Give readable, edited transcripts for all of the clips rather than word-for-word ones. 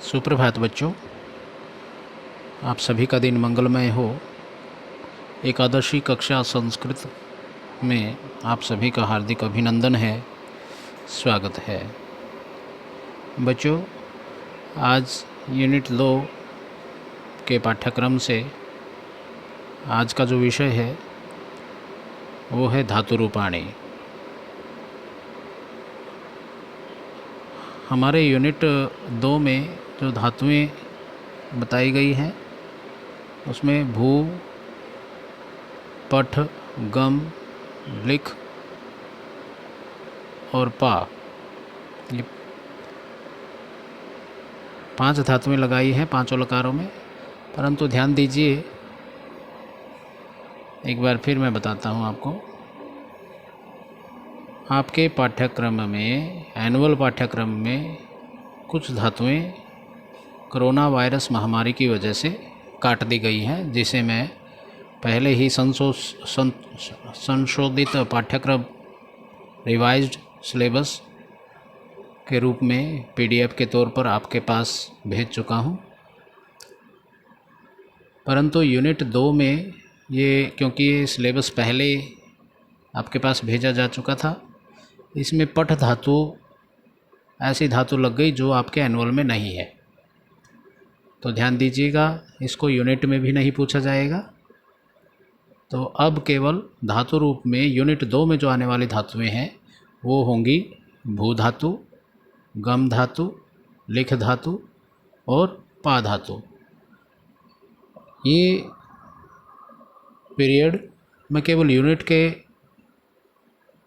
सुप्रभात बच्चों, आप सभी का दिन मंगलमय हो। एकादशी कक्षा संस्कृत में आप सभी का हार्दिक अभिनंदन है, स्वागत है। बच्चों, आज यूनिट 2 के पाठ्यक्रम से आज का जो विषय है वो है धातु रूपाणी। हमारे यूनिट 2 में जो धातुएं बताई गई हैं उसमें भू, पठ, गम, लिख और पा, ये 5 धातुएं लगाई हैं 5 लकारों में। परंतु ध्यान दीजिए, एक बार फिर मैं बताता हूँ आपको। आपके पाठ्यक्रम में, एनुअल पाठ्यक्रम में कुछ धातुएं कोरोना वायरस महामारी की वजह से काट दी गई हैं, जिसे मैं पहले ही संशोधित पाठ्यक्रम रिवाइज्ड सिलेबस के रूप में पीडीएफ के तौर पर आपके पास भेज चुका हूं। परंतु यूनिट 2 में क्योंकि ये सिलेबस पहले आपके पास भेजा जा चुका था, इसमें पठ धातु ऐसी धातु लग गई जो आपके एनुअल में नहीं है। तो ध्यान दीजिएगा, इसको यूनिट में भी नहीं पूछा जाएगा। तो अब केवल धातु रूप में यूनिट 2 में जो आने वाली धातुएं हैं वो होंगी भू धातु, गम धातु, लिख धातु और पा धातु। ये पीरियड मैं केवल यूनिट के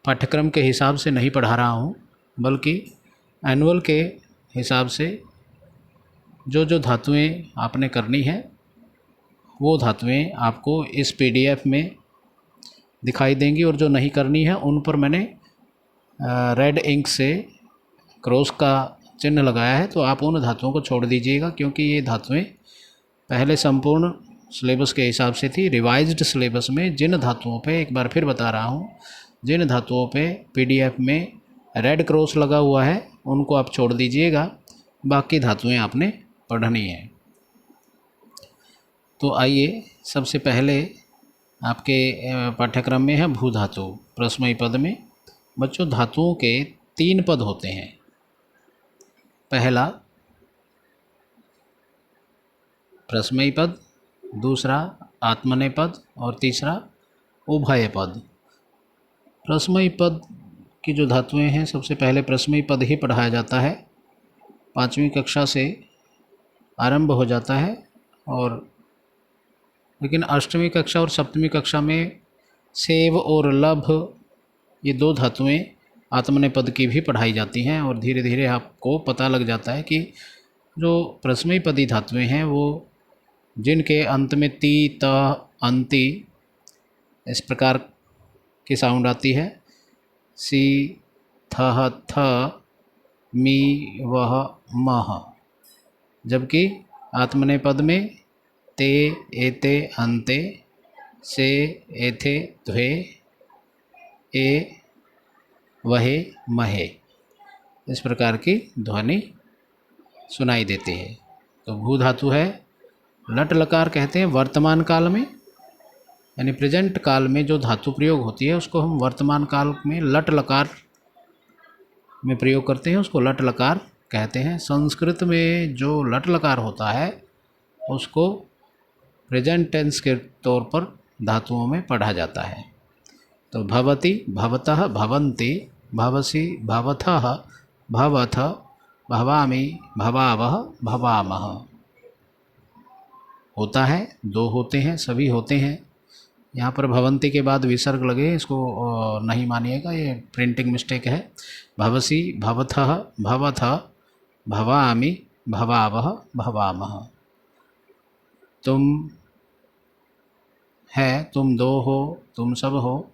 पाठ्यक्रम के हिसाब से नहीं पढ़ा रहा हूँ, बल्कि एनुअल के हिसाब से जो धातुएं आपने करनी है वो धातुएं आपको इस पीडीएफ में दिखाई देंगी, और जो नहीं करनी है उन पर मैंने रेड इंक से क्रॉस का चिन्ह लगाया है। तो आप उन धातुओं को छोड़ दीजिएगा, क्योंकि ये धातुएं पहले संपूर्ण सिलेबस के हिसाब से थी। रिवाइज्ड सिलेबस में जिन धातुओं पे, एक बार फिर बता रहा हूँ, जिन धातुओं पे पीडीएफ में रेड क्रॉस लगा हुआ है उनको आप छोड़ दीजिएगा, बाकी धातुएं आपने पढ़नी है। तो आइए, सबसे पहले आपके पाठ्यक्रम में है भू धातु प्रश्मयी पद में। बच्चों, धातुओं के 3 पद होते हैं। पहला प्रश्मयी पद, दूसरा आत्मनेय पद और तीसरा उभय पद। प्रश्मयी पद की जो धातुएं हैं, सबसे पहले प्रश्मयी पद ही पढ़ाया जाता है। 5वीं कक्षा से आरंभ हो जाता है, और लेकिन 8वीं कक्षा और 7वीं कक्षा में सेव और लभ, ये 2 धातुएं आत्मनेय पद की भी पढ़ाई जाती हैं। और धीरे धीरे आपको पता लग जाता है कि जो प्रश्मयी पदी धातुएं हैं वो जिनके अंत में ती, त, अंति इस प्रकार की साउंड आती है, सी, थ, थ, मी, वह, मह, जबकि आत्मनेय पद में ते, एते, अन्ते, से, एथे, द्वे, ए, वहे, महे, इस प्रकार की ध्वनि सुनाई देती है। तो भू धातु है, लट लकार कहते हैं वर्तमान काल में, यानी प्रेजेंट काल में जो धातु प्रयोग होती है उसको हम वर्तमान काल में लट लकार में प्रयोग करते हैं, उसको लट लकार कहते हैं। संस्कृत में जो लट लकार होता है उसको प्रेजेंट टेंस के तौर पर धातुओं में पढ़ा जाता है। तो भवति, भवतः, भवन्ति, भवसि, भवथः, भवथ, भवामि, भवावः, भवामः। होता है, 2 होते हैं, सभी होते हैं। यहाँ पर भवन्ति के बाद विसर्ग लगे, इसको नहीं मानिएगा, ये प्रिंटिंग मिस्टेक है। भवसि, भवथः, भवथ, भवामि, भवावः, भवामः। तुम है, तुम 2 हो, तुम सब हो,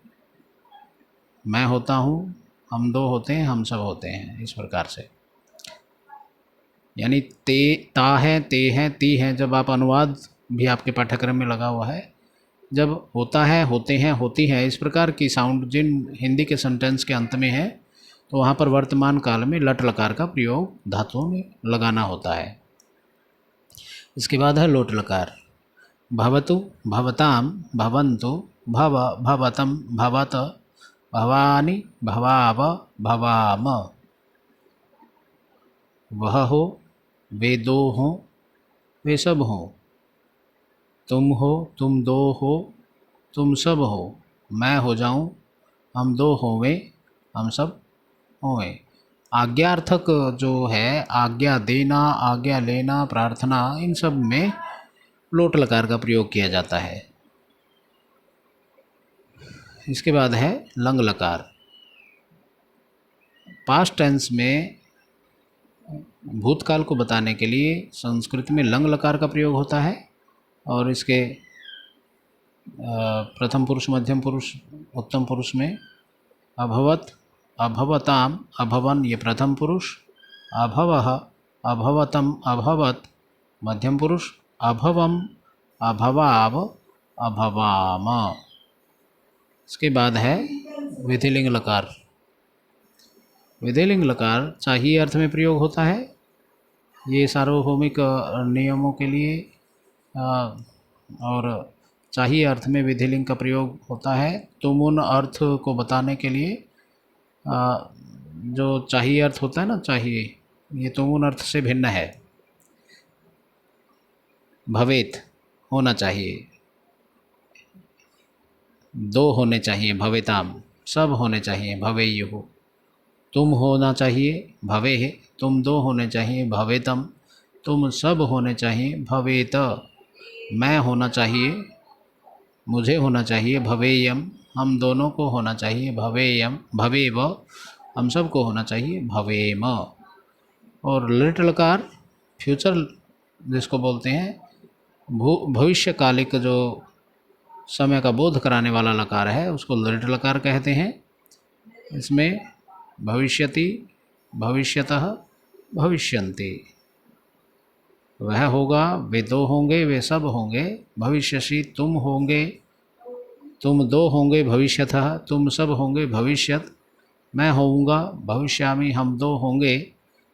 मैं होता हूँ, हम 2 होते हैं, हम सब होते हैं, इस प्रकार से। यानी ते, ता है, ते हैं, ती हैं, जब आप अनुवाद भी आपके पाठ्यक्रम में लगा हुआ है, जब होता है, होते हैं, होती है, इस प्रकार की साउंड जिन हिंदी के सेंटेंस के अंत में है, तो वहाँ पर वर्तमान काल में लट लकार का प्रयोग धातुओं में लगाना होता है। इसके बाद है लोट लकार। भवतु, भवताम, भवन्तु, भव, भवतम, भवत, भवानि, भवाव, भवाम। वह हो, वे दो हों, वे सब हों। तुम हो, तुम दो हो, तुम सब हो। मैं हो जाऊं, हम दो होवें, हम सब होवें। आज्ञार्थक जो है, आज्ञा देना, आज्ञा लेना, प्रार्थना, इन सब में लोट लकार का प्रयोग किया जाता है। इसके बाद है लंग लकार। पास्ट टेंस में भूतकाल को बताने के लिए संस्कृत में लंग लकार का प्रयोग होता है, और इसके प्रथम पुरुष, मध्यम पुरुष, उत्तम पुरुष में अभवत, अभवताम, अभवन ये प्रथम पुरुष, अभवः, अभवतम, अभवत मध्यम पुरुष, अभवम, अभवाव, अभवाम। इसके बाद है विधिलिंग लकार। विधिलिंग लकार चाहिए अर्थ में प्रयोग होता है। ये सार्वभौमिक नियमों के लिए और चाहिए अर्थ में विधिलिंग का प्रयोग होता है। तुम उन अर्थ को बताने के लिए जो चाहिए अर्थ होता है ना, चाहिए, ये तुम उन अर्थ से भिन्न है। भवेत होना चाहिए, दो होने चाहिए, भवेताम सब होने चाहिए, भवेयुः। तुम होना चाहिए, भवे है, तुम दो होने चाहिए, भवेतम, तुम सब होने चाहिए, भवेत। मैं होना चाहिए, मुझे होना चाहिए, भवेयम, हम दोनों को होना चाहिए, भवेयम, भवेव, हम सब को होना चाहिए, भवेम। और लिट लकार फ्यूचर जिसको बोलते हैं, भविष्यकालिक जो समय का बोध कराने वाला लकार है, उसको लिट लकार कहते हैं। इसमें भविष्यति, भविष्यतः, भविष्यन्ति, वह होगा, वे दो होंगे, वे सब होंगे, भविष्यसि तुम होंगे, तुम दो होंगे, भविष्यतः तुम सब होंगे, भविष्यत मैं होऊंगा, भविष्यामि हम दो होंगे,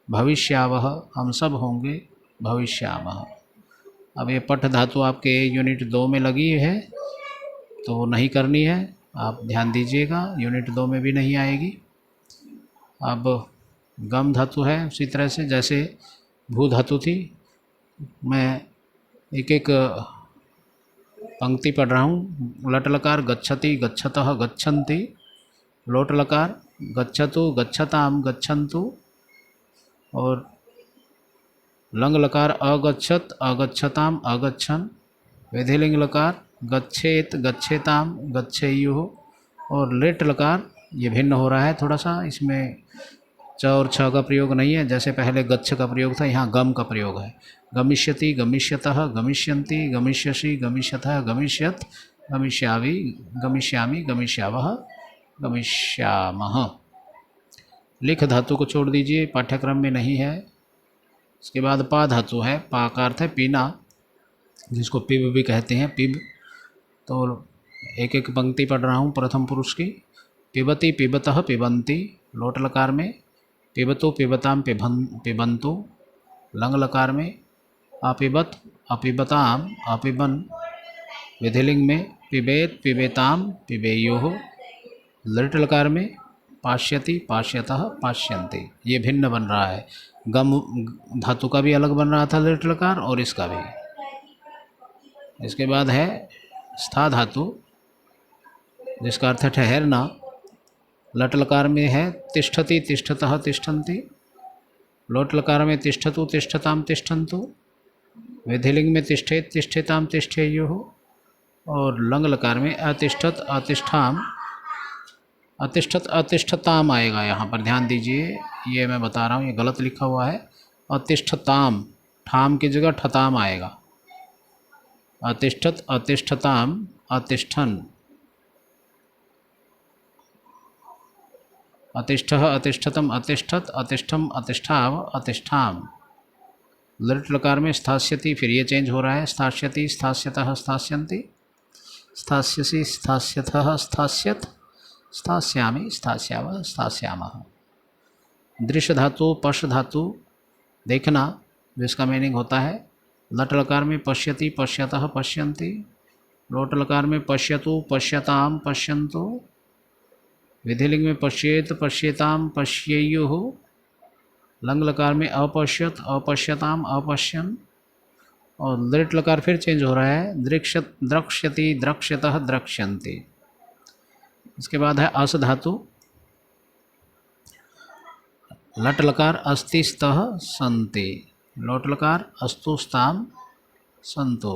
भविष्यावह हम सब होंगे, भविष्यामः। अब ये पठ धातु आपके यूनिट 2 में लगी है, तो नहीं करनी है, आप ध्यान दीजिएगा, यूनिट 2 में भी नहीं आएगी। अब गम धातु है उसी तरह से जैसे भू धातु थी। मैं एक एक पंक्ति पढ़ रहा हूँ। लट लकार गच्छति, गच्छतः, गच्छन्ति। लोट लकार गच्छतु, गच्छताम, गच्छन्तु। और लंग लकार अगच्छत, अगच्छताम, अगच्छन। विधिलिंग लकार गच्छेत, गच्छेताम, गच्छेयुः। और लेट लकार ये भिन्न हो रहा है थोड़ा सा, इसमें च और छ का प्रयोग नहीं है, जैसे पहले गच्छ का प्रयोग था, यहाँ गम का प्रयोग है। गमिष्यति, गमिष्यतः, गमिष्यन्ति, गमिष्यसि, गमिष्यतः, गमिष्यत, गमिष्यामि, गमिष्यामि, गमिष्यावः, गमिष्यामः। लिख धातु को छोड़ दीजिए, पाठ्यक्रम में नहीं है। इसके बाद पा धातु है। पा का अर्थ है पीना, जिसको पिब भी कहते हैं, पिब। तो एक एक पंक्ति पढ़ रहा हूँ प्रथम पुरुष की। पिबति, पिबतः, पिबन्ति। लोट लकार में पिबतु, पिबताम, पिबन्तु। लंग लकार में अपिबत, अपिबताम, अपिबन। विधिलिंग में पिबेत, पिबेताम, पिबेयुः। लिट लकार में पाश्यति, पाश्यतः, पाश्यन्ति। ये भिन्न बन रहा है। गम धातु का भी अलग बन रहा था लिट लकार, और इसका भी। इसके बाद है स्था धातु, जिसका अर्थ है ठहरना। लट लकार में है तिष्ठति, तिष्ठतः, तिष्ठन्ति। लोट लकार में तिष्ठतु, तिष्ठताम, तिष्ठन्तु। विधिलिंग में तिष्ठेत, तिष्ठेताम, तिष्ठेयुः। और लंग लकार में अतिष्ठत, अतिष्ठाम, अतिष्ठत, अतिष्ठताम आएगा। यहाँ पर ध्यान दीजिए, ये मैं बता रहा हूँ, ये गलत लिखा हुआ है। अतिष्ठताम, ठाम की जगह ठताम आएगा। अतिष्ठत, अतिष्ठताम, अतिष्ठन। अतिष्ठः, अतिष्ठतम, अतिष्ठत, अतिष्ठम, अतिष्ठाव, अतिष्ठाम। लिट लकार में स्थास्यति, फिर ये चेंज हो रहा है, स्थास्यति, स्थास्यतः, स्थास्यन्ति। स्थास्यसि, स्थास्यतः, स्थास्यत। स्थास्यामि, स्थास्यावः, स्थास्यामः। दृश्य धातु, पश धातु, देखना, जिसका मीनिंग होता है लट लकार में पश्यति पश्यतः पश्यन्ति, लोट लकार में पश्यतु पश्यताम पश्यन्तु, विधिलिंग में पश्येत पश्येताम पश्येयुः, लंग लकार में अपश्यत अपश्यताम अपश्यन, और दृट लकार फिर चेंज हो रहा है, दृक्षत द्रक्ष्यति द्रक्ष्यतः द्रक्ष्यन्ति। इसके बाद है अस धातु, लट लकार अस्ति स्तः सन्ति, लोट लकार अस्तु स्ताम सन्तो,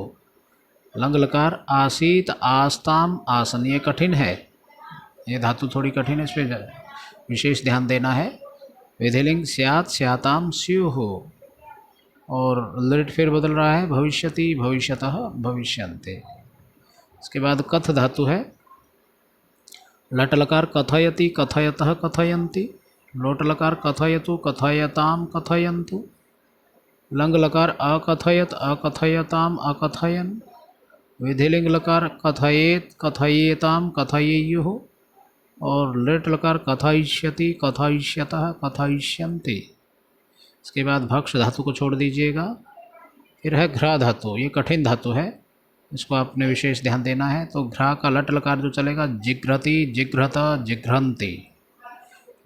लंग लकार आसीत आस्ताम आसन। ये कठिन है, ये धातु थोड़ी कठिन है, इस पर विशेष ध्यान देना है। विधिलिंग स्यात् स्याताम स्युः, और लृट फिर बदल रहा है, भविष्यति भविष्यतः भविष्यन्ते। इसके बाद कथ धातु है, लट लकार कथयति कथयतः कथयन्ति, लोट लकार कथयतु कथयताम कथयन्तु, लंग लकार अकथयत अकथयताम अकथयन, विधिलिंग लकार कथयेत कथयेताम कथयेयुः, और लृट लकार कथयिष्यति कथयिष्यतः कथयिष्यन्ति। इसके बाद भक्ष धातु को छोड़ दीजिएगा। फिर है घ्रा धातु, ये कठिन धातु है, इसको आपने विशेष ध्यान देना है। तो घ्रा का लट लकार जो चलेगा, जिघ्रति जिघ्रत जिघ्रन्ति,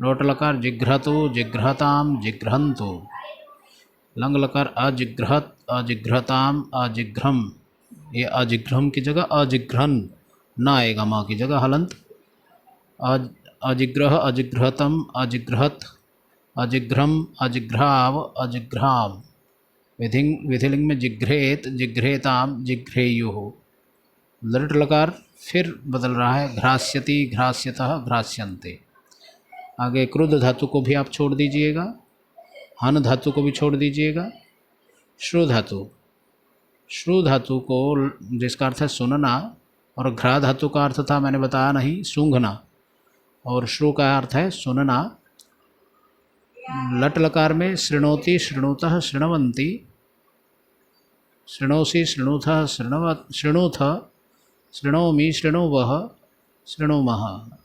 लोट लकार जिघ्रतु जिघ्रताम जिघ्रन्तु, लंग लकार अजिघ्रत अजिघ्रताम अजिघ्रम, ये अजिघ्रम की जगह अजिघ्रन न आएगा, माँ की जगह हलंत, अजिग्रह अजिघ्रतम अजिघ्रत अजिघ्रम अजिघ्राव अजिघ्राम, विधिलिंग में जिघ्रेत जिघ्रेताम जिघ्रेयुः। लृट लकार फिर बदल रहा है, घ्रास्यति घ्रास्यतः घ्रास्यन्ते। आगे क्रुद्ध धातु को भी आप छोड़ दीजिएगा, हन धातु को भी छोड़ दीजिएगा। श्रु धातु, श्रु धातु को जिसका अर्थ है सुनना, और घ्रा धातु का अर्थ था मैंने बताया नहीं, सूंघना, और श्रु का अर्थ है सुनना। लट लकार में शृणोति शृणुतः शृण्वन्ति, शृणोसि शृणुतः शृणुथ शृणोमि शृणुवः शृणुमः।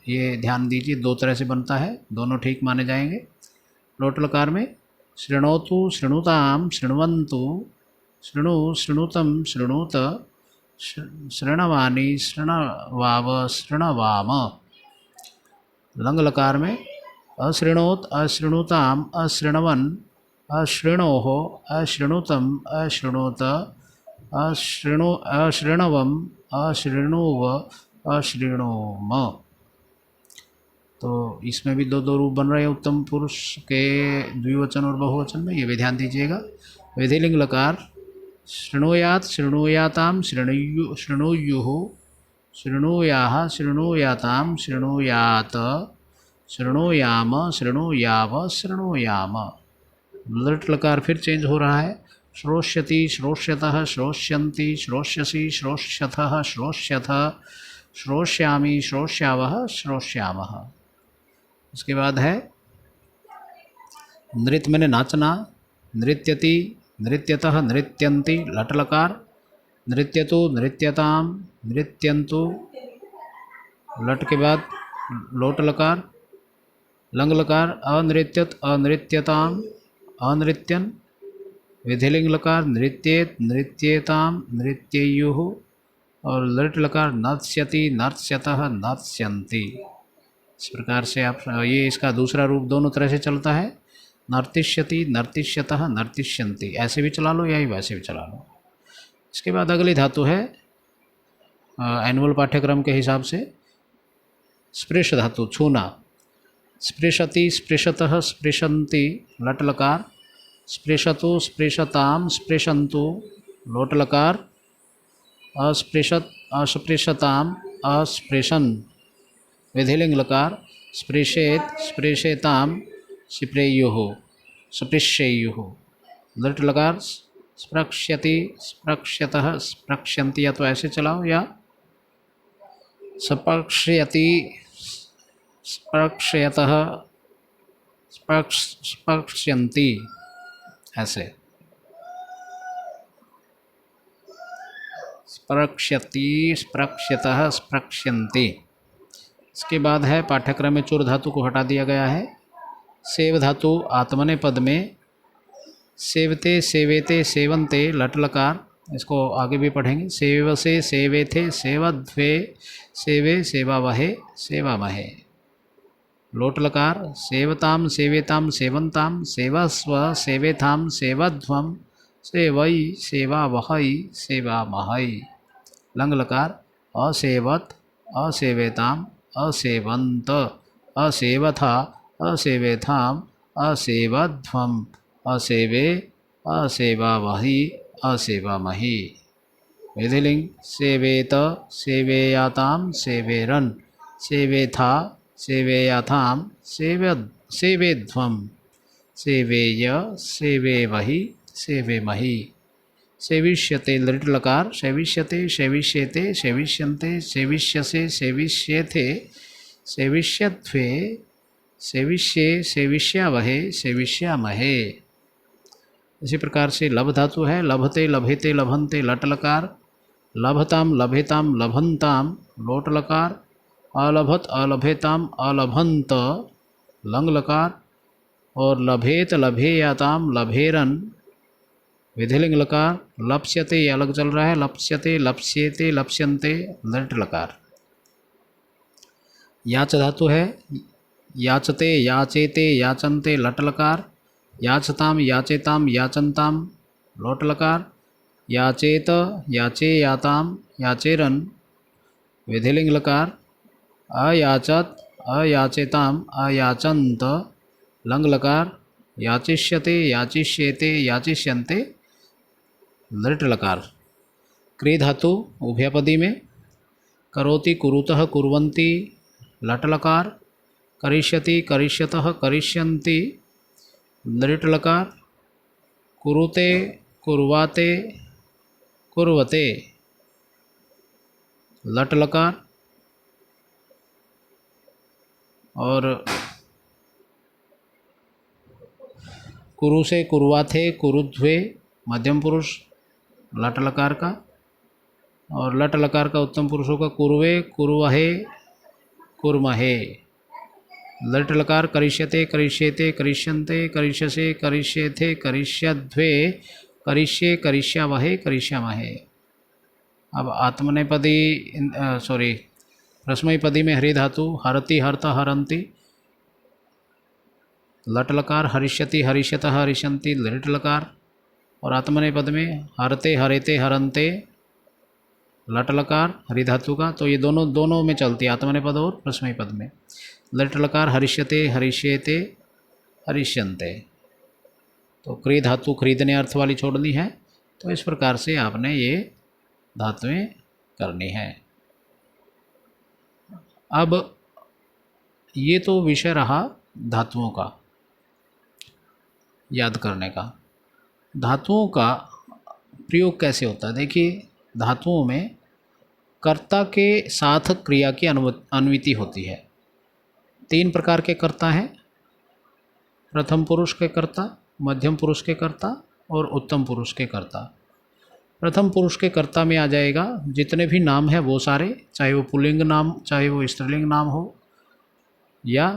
ये ध्यान दीजिए, दो तरह से बनता है, दोनों ठीक माने जाएंगे। लोट लकार में शृणोतु शृणुताम शृण्वन्तु, शृणु शृणुतं शृणुत, शृणवानि शृणवाव शृणवाम। लंग लकार में अशृणोत अशृणुताम अशृण्वन् अशृणोः अशृणुतम अशृणुत अशृणवम अशृणुव अशृणोम। तो इसमें भी दो दो रूप बन रहे हैं उत्तम पुरुष के द्विवचन और बहुवचन में, ये भी ध्यान दीजिएगा। विधिलिंग लकार शृणुयात शृणुयाताम शृणुयुः, शृणुयाः शृणुयाताम शृणुयात, शृणुयाम शृणुयाव शृणुयाम। लृट लकार फिर चेंज हो रहा है, श्रोष्यति श्रोष्यतः श्रोष्यन्ति, श्रोष्यसि श्रोष्यथः श्रोष्यथ, श्रोष्यामि श्रोष्यावः श्रोष्यामः। उसके बाद है नृत्य मैंने नाचना, नृत्यति नृत्यतः नृत्यन्ति, लट लकार नृत्यतु नृत्यताम नृत्यन्तु, लट के बाद लोट लकार, लंग लकार अनृत्यत अनृत्यताम अनृत्यन, विधिलिंग लकार नृत्येत नृत्येताम नृत्येयुः, और लृट लकार नर्त्यति नर्त्यतः नर्त्यन्ति। इस प्रकार से आप ये इसका दूसरा रूप दोनों तरह से चलता है, नर्तिष्यति नर्तिष्यतः नर्तिष्यन्ति, ऐसे भी चला लो या वैसे भी चला लो। इसके बाद अगली धातु है एनुअल पाठ्यक्रम के हिसाब से स्पृश धातु, छूना। स्पृशति स्पृशतः स्पृशन्ति, लट लकार स्पृशतु स्पृशताम स्पृशन्तु, लोट लकार अस्पृशत अस्पृशताम अस्पृशन, विधिलिंग लकार स्पृशेत स्पृशेताम स्पृयुः स्पृश्येयुः, लट लकार स्पृक्ष्यति स्पृक्ष्यतः स्पृक्ष्यन्ति, या तो ऐसे चलाओ या स्पृक्ष्यति स्पृक्ष्यतः स्पृक्ष्यन्ति, ऐसे स्पृक्ष्यति स्पृक्ष्यतः स्पृक्ष्यन्ति। इसके बाद है पाठ्यक्रम में चुर धातु को हटा दिया गया है। सेव धातु आत्मने पद में सेवते सेवेते सेवन्ते लट लकार, इसको आगे भी पढ़ेंगे। सेवसे सेवेथे सेवध्वे सेवे सेवावहे सेवामहे। लोट लकार सेवताम सेवेताम सेवन्ताम सेवस्व सेवेथाम सेवध्वम सेवई सेवावहई सेवामहई। लंग लकार असेवत असेवेताम असेवंत असेवथा असेवेथाम असेवध्वम असेवे असेवावहि असेवामहि। विधिलिंग सेवेत सेवेयाताम सेवेरन सेवेथा सेवेयाथाम सेवेध्वम सेवेय सेवेवहि सेवेमहि। सेविष्यते लृट लकार सेविष्यते सेविष्येते सेविष्यन्ते सेविष्यसे सेविष्येथे सेविष्यध्वे सेविष्ये सेविष्यावहे सेविष्यामहे। इसी प्रकार से लभ धातु है। लभते लभेते लभन्ते लट लकार लभताम लभेताम लभन्ताम लोट लकार अलभत अलभेताम अलभन्त लंग लकार और लभेत लभेयाताम लभेरन विधिलिंग लकार लप्स्यते ये अलग चल रहा है लप्स्यते लप्स्येते लप्स्यन्ते लट लकार। याच धातु है। याचते याचेते याचन्ते लट लकार याचताम याचेताम याचन्ताम लोट लकार याचेत याचेयाताम याचेरन विधिलिंग लकार अयाचत अयाचेताम अयाचन्त लंग लकार याचिष्यते याचिष्येते याचिष्यन्ते लृट लकार। क्री धातु उभयपदी में करोति कुरुतः कुर्वन्ति लट लकार करिष्यति करिष्यतः करिष्यन्ति लृट लकार कुरुते कुर्वाते कुर्वते लट लकार और कुरु से कुर्वाथे कुरुध्वे मध्यम पुरुष लट लकार का और लट लकार का उत्तम पुरुषों का कुर्वे कुर्वहे कुर्महे। लट लकार करिष्यते करिष्येते करिष्यन्ते करिष्यसे करिष्येथे करिष्यध्वे करिष्ये करिष्यावहे करिष्यामहे। अब आत्मनेपदी रस्मईपदी में हरि धातु हरति हरता हरन्ति लट लकार हरिष्यति हरिष्यतः हरिष्यन्ति लृट लकार और आत्मनेपद में हरते हरेते हरन्ते लट लकार हरि धातु का। तो ये दोनों में चलती है आत्मनेपद और रस्मईपद में। लट लकार हरिष्यते हरिष्येते हरिष्यन्ते। तो क्री धातु खरीदने अर्थ वाली छोड़नी है। तो इस प्रकार से आपने ये धातुएं करनी है। अब ये तो विषय रहा धातुओं का याद करने का। धातुओं का प्रयोग कैसे होता है? देखिए धातुओं में कर्ता के साथ क्रिया की अनुवृत्ति होती है। 3 प्रकार के कर्ता हैं। प्रथम पुरुष के कर्ता, मध्यम पुरुष के कर्ता और उत्तम पुरुष के कर्ता। प्रथम पुरुष के कर्ता में आ जाएगा जितने भी नाम हैं वो सारे, चाहे वो पुल्लिंग नाम चाहे वो स्त्रीलिंग नाम हो या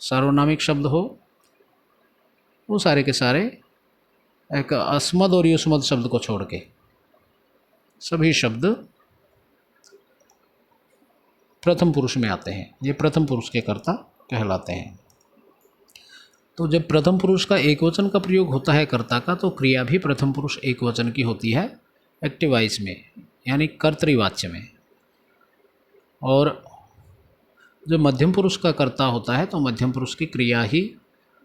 सार्वनामिक शब्द हो, वो सारे के सारे एक अस्मद और युष्मद शब्द को छोड़ के सभी शब्द प्रथम पुरुष में आते हैं। ये प्रथम पुरुष के कर्ता कहलाते हैं। तो जब प्रथम पुरुष का एकवचन का प्रयोग होता है कर्ता का, तो क्रिया भी प्रथम पुरुष एकवचन की होती है एक्टिव वॉइस में, यानी कर्तृवाच्य में। और जो मध्यम पुरुष का कर्ता होता है तो मध्यम पुरुष की क्रिया ही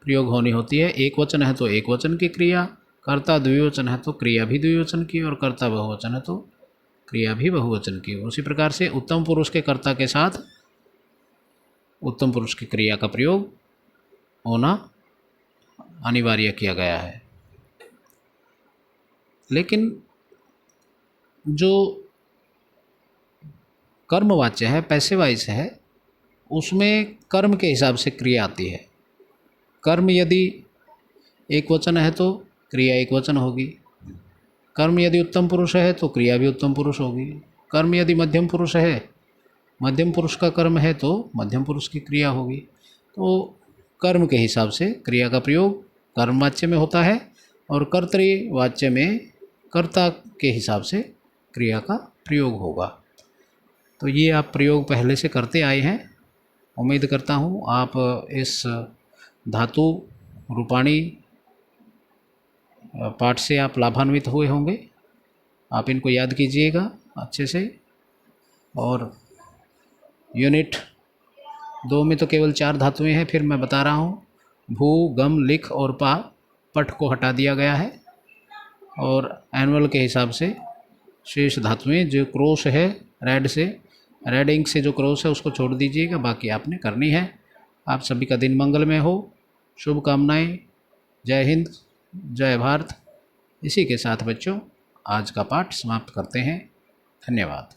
प्रयोग होनी होती है। एक वचन है तो एक वचन की क्रिया, कर्ता द्विवचन है तो क्रिया भी द्विवचन की, और कर्ता बहुवचन है तो क्रिया भी बहुवचन की। उसी प्रकार से उत्तम पुरुष के कर्ता के साथ उत्तम पुरुष की क्रिया का प्रयोग होना अनिवार्य किया गया है। लेकिन जो कर्मवाच्य है, पैसिव वॉइस है, उसमें कर्म के हिसाब से क्रिया आती है। कर्म यदि एक वचन है तो क्रिया एक वचन होगी। कर्म यदि उत्तम पुरुष है तो क्रिया भी उत्तम पुरुष होगी। कर्म यदि मध्यम पुरुष है, मध्यम पुरुष का कर्म है तो मध्यम पुरुष की क्रिया होगी। तो कर्म के हिसाब से क्रिया का प्रयोग कर्मवाच्य में होता है और कर्तृवाच्य में कर्ता के हिसाब से क्रिया का प्रयोग होगा। तो ये आप प्रयोग पहले से करते आए हैं। उम्मीद करता हूँ आप इस धातु रूपाणी पाठ से आप लाभान्वित हुए होंगे। आप इनको याद कीजिएगा अच्छे से। और यूनिट 2 में तो केवल 4 धातुएं हैं, फिर मैं बता रहा हूँ। भू, गम, लिख और पा, पठ को हटा दिया गया है और एनुअल के हिसाब से शेष धातुएं जो क्रॉस है रेड इंक से जो क्रॉस है उसको छोड़ दीजिएगा, बाकी आपने करनी है। आप सभी का दिन मंगलमय हो, शुभकामनाएं। जय हिंद, जय भारत। इसी के साथ बच्चों आज का पाठ समाप्त करते हैं। धन्यवाद।